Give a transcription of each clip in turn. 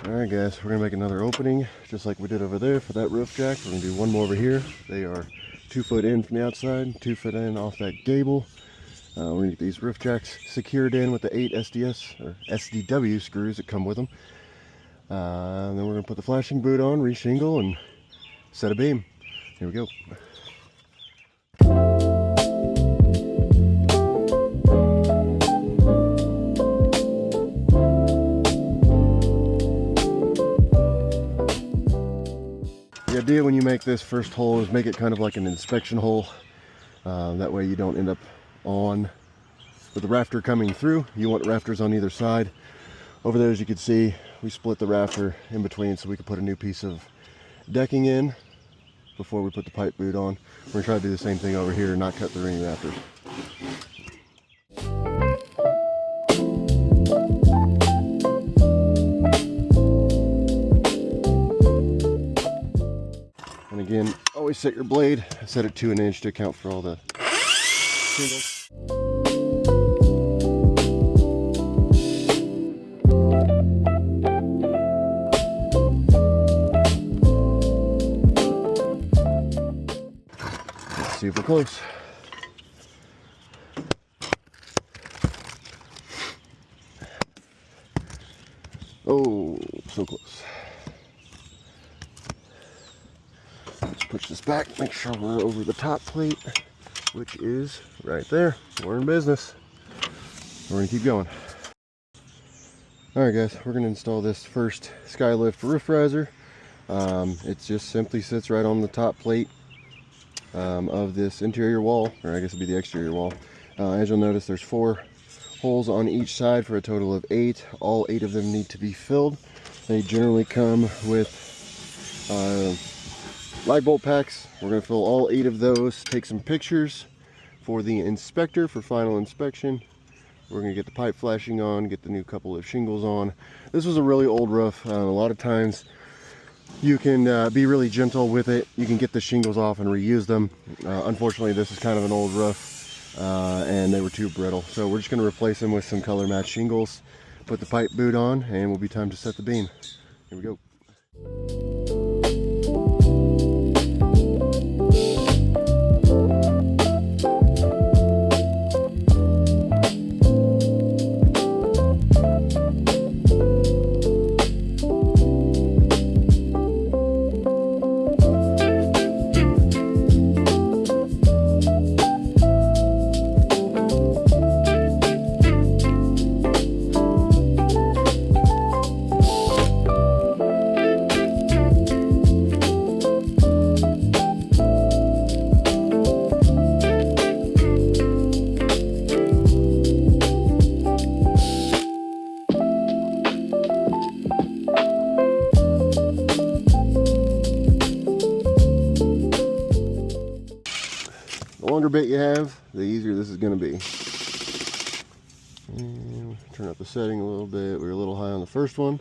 Alright guys, we're going to make another opening just like we did over there for that roof jack. We're going to do one more over here. They are 2 foot in from the outside, 2 foot in off that gable. We're going to get these roof jacks secured in with the 8 SDS or SDW screws that come with them. And then we're going to put the flashing boot on, re-shingle, and set a beam. Here we go. The idea when you make this first hole is make it kind of like an inspection hole. That way you don't end up on with the rafter coming through. You want rafters on either side. Over there, as you can see, we split the rafter in between so we could put a new piece of decking in before we put the pipe boot on. We're going to try to do the same thing over here and not cut through any rafters. And again, always set your blade. I set it to 1 inch to account for all the shingles. Let's see if we're close. Oh, so close. Let's push this back, make sure we're over the top plate, which is right there. We're in business. We're gonna keep going. Alright guys, we're gonna install this first Skylift roof riser. It just simply sits right on the top plate of this interior wall, or I guess it'd be the exterior wall. As you'll notice, there's 4 holes on each side for a total of 8. All 8 of them need to be filled. They generally come with light bolt packs. We're going to fill all 8 of those, take some pictures for the inspector for final inspection. We're going to get the pipe flashing on, get the new couple of shingles on. This was a really old roof. A lot of times you can be really gentle with it. You can get the shingles off and reuse them. Unfortunately, this is kind of an old roof and they were too brittle. So we're just going to replace them with some color match shingles, put the pipe boot on, and we'll be time to set the beam. Here we go. The longer bit you have, the easier this is going to be. And turn up the setting a little bit. We were a little high on the first one.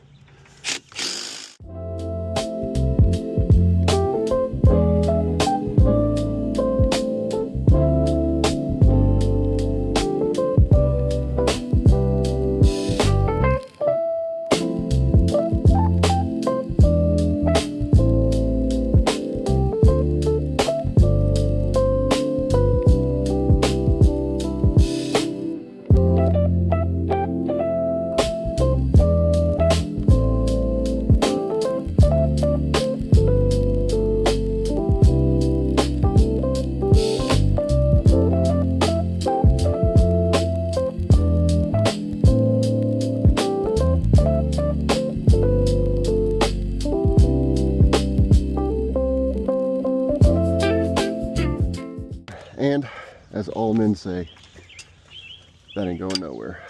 And as all men say, that ain't going nowhere.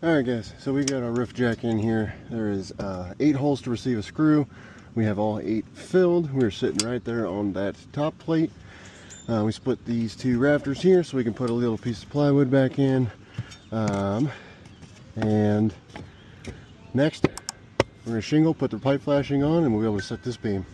Alright guys, so we got our roof jack in here. There is 8 holes to receive a screw. We have all 8 filled. We're sitting right there on that top plate. We split these 2 rafters here so we can put a little piece of plywood back in. And next, we're going to shingle, put the pipe flashing on, and we'll be able to set this beam.